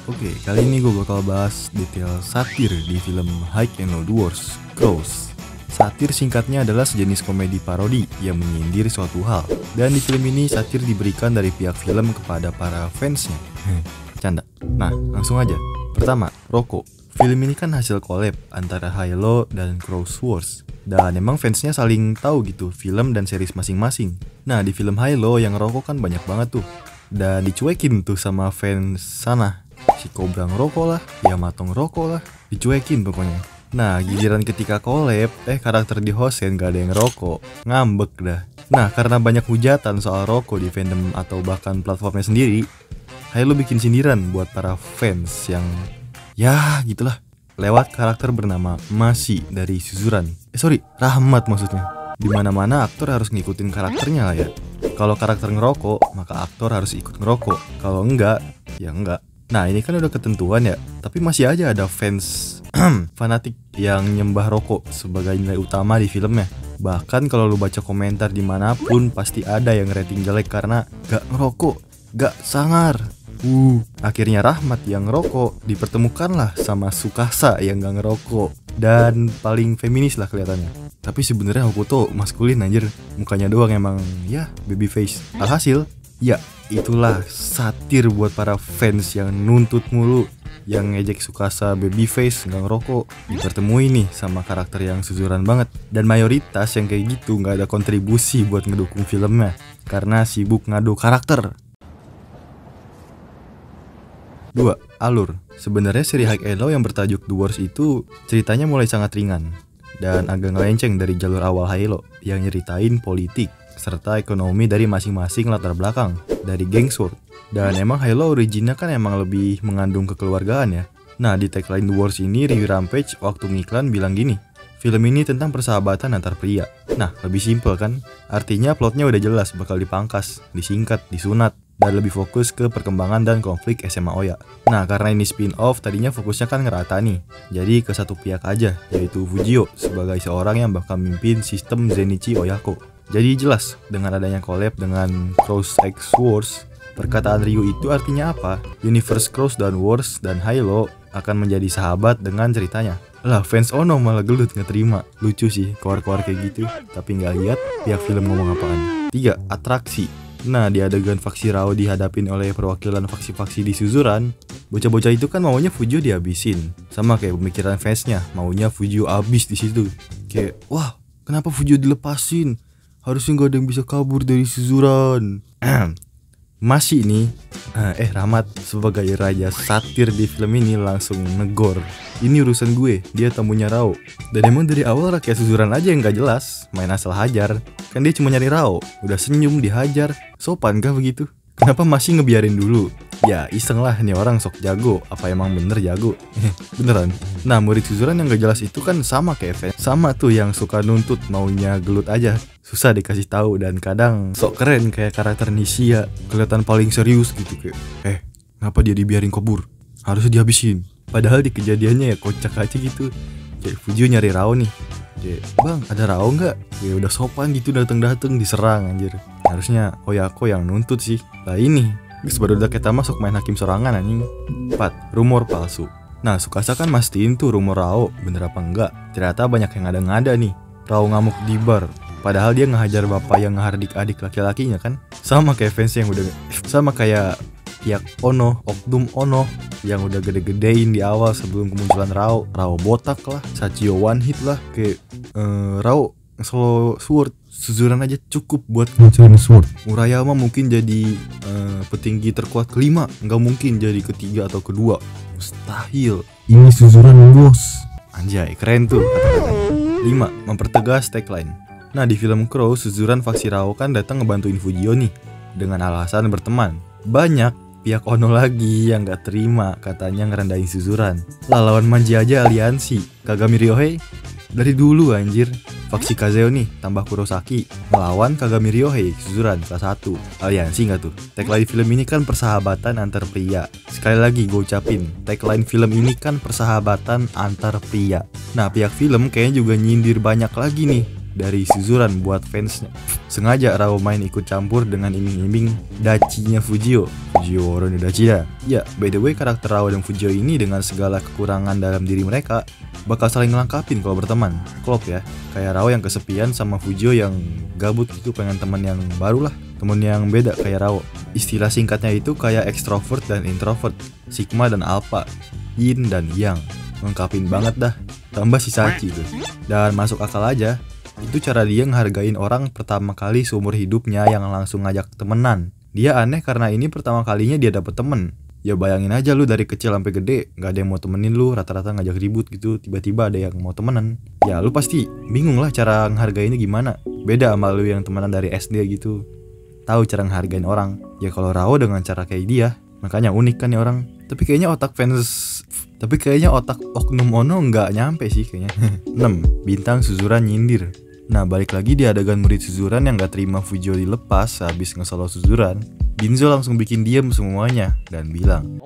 Oke, kali ini gue bakal bahas detail satir di film High and Low Wars, Crows. Satir singkatnya adalah sejenis komedi parodi yang menyindir suatu hal. Dan di film ini satir diberikan dari pihak film kepada para fansnya. Canda. Nah, langsung aja. Pertama, Rocco. Film ini kan hasil collab antara Halo dan Crows Wars. Dan emang fansnya saling tahu gitu film dan series masing-masing. Nah, di film Halo yang Rocco kan banyak banget tuh. Dan dicuekin tuh sama fans sana. Si Cobra ngerokok lah, Yamato ngerokok lah, dicuekin pokoknya. Nah, giliran ketika collab, karakter di Hosen gak ada yang ngerokok, ngambek dah. Nah, karena banyak hujatan soal rokok di fandom atau bahkan platformnya sendiri, Halo bikin sindiran buat para fans yang ya gitulah, lewat karakter bernama Masi dari Suzuran. Rahmat maksudnya. Dimana-mana aktor harus ngikutin karakternya lah ya. Kalau karakter ngerokok, maka aktor harus ikut ngerokok. Kalau enggak, ya enggak. Nah, ini kan udah ketentuan ya, tapi masih aja ada fans fanatik yang nyembah rokok sebagai nilai utama di filmnya. Bahkan kalau lu baca komentar dimanapun, pasti ada yang rating jelek karena gak ngerokok, gak sangar. Akhirnya Rahmat yang ngerokok dipertemukanlah sama Tsukasa yang gak ngerokok dan paling feminis lah kelihatannya. Tapi sebenarnya Hokuto maskulin anjir, mukanya doang emang ya babyface. Alhasil, ya itulah satir buat para fans yang nuntut mulu, yang ngejek Tsukasa babyface gak ngerokok, dipertemuin nih sama karakter yang Suzuran banget. Dan mayoritas yang kayak gitu gak ada kontribusi buat ngedukung filmnya, karena sibuk ngadu karakter. 2. Alur. Sebenarnya seri High and Low yang bertajuk The Wars itu ceritanya mulai sangat ringan dan agak ngelenceng dari jalur awal Halo yang nyeritain politik serta ekonomi dari masing-masing latar belakang dari geng Sword. Dan emang Halo originnya kan emang lebih mengandung kekeluargaan ya. Nah, di tagline The Wars ini Review Rampage waktu ngiklan bilang gini, film ini tentang persahabatan antar pria. Nah, lebih simpel kan? Artinya plotnya udah jelas bakal dipangkas, disingkat, disunat, dan lebih fokus ke perkembangan dan konflik SMA Oya. Nah, karena ini spin-off, tadinya fokusnya kan ngerata nih. Jadi ke satu pihak aja, yaitu Fujio sebagai seorang yang bakal mimpin sistem Zenichi Oyako. Jadi jelas, dengan adanya collab dengan Crows X Wars, perkataan Ryu itu artinya apa? Universe Crows dan Wars dan Halo akan menjadi sahabat dengan ceritanya. Lah, fans Ono malah gelut nggak terima. Lucu sih, keluar-keluar kayak gitu. Tapi nggak lihat pihak film ngomong apaan. 3. Atraksi. Nah, di adegan faksi Rao dihadapin oleh perwakilan faksi-faksi di Suzuran, bocah-bocah itu kan maunya Fujio dihabisin. Sama kayak pemikiran fansnya, maunya Fujio abis di situ. Kayak, wah, kenapa Fujio dilepasin? Harusnya gak ada yang bisa kabur dari Suzuran. Masih nih, Rahmat sebagai raja satir di film ini langsung negor. Ini urusan gue, dia tamunya Rao. Dan emang dari awal rakyat Suzuran aja yang gak jelas, main asal hajar. Kan dia cuma nyari Rao, udah senyum dihajar. Sopan kah begitu? Kenapa masih ngebiarin dulu? Ya iseng lah, nih orang sok jago. Apa emang bener jago? Beneran. Nah, murid Suzuran yang gak jelas itu kan sama kayak fans. Sama tuh yang suka nuntut, maunya gelut aja. Susah dikasih tahu dan kadang sok keren kayak karakter Nishia, kelihatan paling serius gitu kayak, kenapa dia dibiarin kabur? Harusnya dihabisin. Padahal di kejadiannya ya kocak aja gitu. Kayak Fujio nyari Rao nih. Kayak, bang ada Rao nggak? Ya udah sopan gitu dateng diserang anjir. Harusnya Oyako yang nuntut sih. Lah ini, baru udah kita masuk main hakim sorangan anjing. 4. Rumor palsu. Nah, Tsukasa kan mastiin tuh rumor Rao bener apa enggak. Ternyata banyak yang ngada-ngada nih. Rao ngamuk di bar, padahal dia ngehajar bapak yang ngehardik adik laki-lakinya kan. Sama kayak fans yang udah sama kayak pihak Ono, Oknum Ono yang udah gede-gedein di awal sebelum kemunculan Rao. Rao botak lah, Sachio one hit lah. Kayak Rao solo Sword, Suzuran aja cukup buat munculin Sword. Murayama mungkin jadi petinggi terkuat kelima, nggak mungkin jadi ketiga atau kedua. Mustahil. Ini Suzuran bos. Anjay, keren tuh kata-katanya. 5. Mempertegas tagline. Nah, di film Crow, Suzuran faksi Rao kan datang ngebantuin Fujio nih dengan alasan berteman. Banyak pihak Ono lagi yang gak terima, katanya ngerendahin Suzuran. Lah, lawan Manji aja aliansi. Kagami Ryohei dari dulu anjir. Faksi Kazeo nih tambah Kurosaki melawan Kagami Ryohei Suzuran kelas 1. Aliansi gak tuh? Tagline film ini kan persahabatan antar pria. Sekali lagi gue ucapin, tagline film ini kan persahabatan antar pria. Nah, pihak film kayaknya juga nyindir banyak lagi nih dari Suzuran buat fansnya. Sengaja Rao main ikut campur dengan iming-iming dacinya Fujio. Fujiwara no Dachida. Ya, by the way karakter Rao dan Fujio ini dengan segala kekurangan dalam diri mereka bakal saling ngelengkapin kalau berteman. Klop ya. Kayak Rao yang kesepian sama Fujio yang gabut gitu pengen teman yang baru lah. Temen yang beda kayak Rao. Istilah singkatnya itu kayak extrovert dan introvert, sigma dan alpha, yin dan yang. Lengkapin banget dah. Tambah si Sachi tuh. Dan masuk akal aja. Itu cara dia ngehargain orang pertama kali seumur hidupnya yang langsung ngajak temenan. Dia aneh karena ini pertama kalinya dia dapet temen. Ya bayangin aja lu dari kecil sampai gede gak ada yang mau temenin lu, rata-rata ngajak ribut gitu, tiba-tiba ada yang mau temenan. Ya lu pasti bingung lah cara ngehargainnya gimana. Beda sama lu yang temenan dari SD gitu, tahu cara ngehargain orang. Ya kalau Rao dengan cara kayak dia, makanya unik kan ya orang. Tapi kayaknya otak Oknum Ono nggak nyampe sih kayaknya. 6. Bintang Suzuran nyindir. Nah balik lagi di adegan murid Suzuran yang gak terima Fujio dilepas habis nge-solo Suzuran, Binzo langsung bikin diem semuanya dan bilang,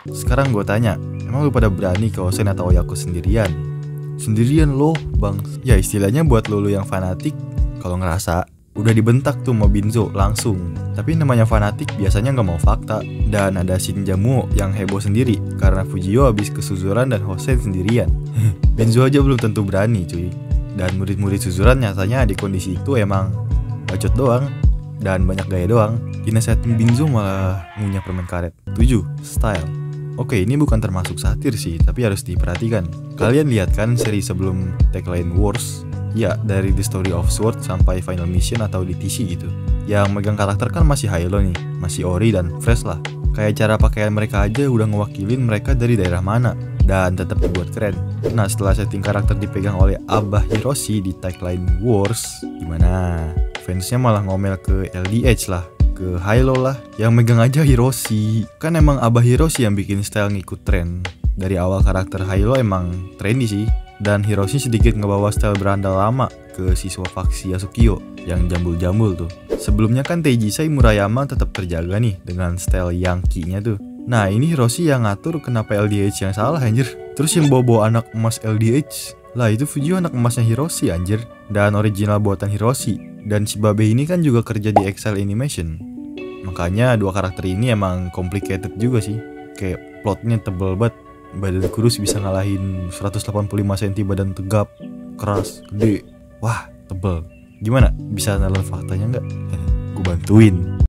sekarang gue tanya, emang lu pada berani ke Hosen atau Oyako sendirian? Sendirian loh bang. Ya istilahnya buat lu yang fanatik, kalau ngerasa udah dibentak tuh sama Binzo langsung. Tapi namanya fanatik biasanya nggak mau fakta. Dan ada Shinjamu yang heboh sendiri karena Fujio habis ke Suzuran dan Hosen sendirian. Binzo aja belum tentu berani cuy. Dan murid-murid Suzuran nyatanya di kondisi itu emang bacot doang dan banyak gaya doang. Dinasehatin Binzo malah ngunyah permen karet. 7. Style. Oke, ini bukan termasuk satir sih, tapi harus diperhatikan. Kalian lihat kan seri sebelum Tagline Wars? Ya, dari The Story of Sword sampai Final Mission atau DTC gitu. Yang megang karakter kan masih Hylo nih, masih ori dan fresh lah. Kayak cara pakaian mereka aja udah ngewakilin mereka dari daerah mana, dan tetap dibuat keren. Nah, setelah setting karakter dipegang oleh Abah Hiroshi di Tagline Wars, gimana? Fansnya malah ngomel ke LDH lah, ke Hylo lah, yang megang aja Hiroshi. Kan emang Abah Hiroshi yang bikin style ngikut tren. Dari awal karakter Hylo emang trendy sih. Dan Hiroshi sedikit ngebawa style berandal lama ke siswa faksi Yasukyo yang jambul-jambul tuh. Sebelumnya kan Teijisai Murayama tetap terjaga nih dengan style Yankee-nya tuh. Nah ini Hiroshi yang ngatur kenapa LDH yang salah anjir. Terus yang bawa anak emas LDH, lah itu Fujio anak emasnya Hiroshi anjir. Dan original buatan Hiroshi. Dan si Babe ini kan juga kerja di Excel Animation. Makanya dua karakter ini emang complicated juga sih. Kayak plotnya tebel banget. Badan kurus bisa ngalahin 185 cm badan tegap, keras, gede. Wah, tebel. Gimana? Bisa nelen faktanya nggak? Gue bantuin.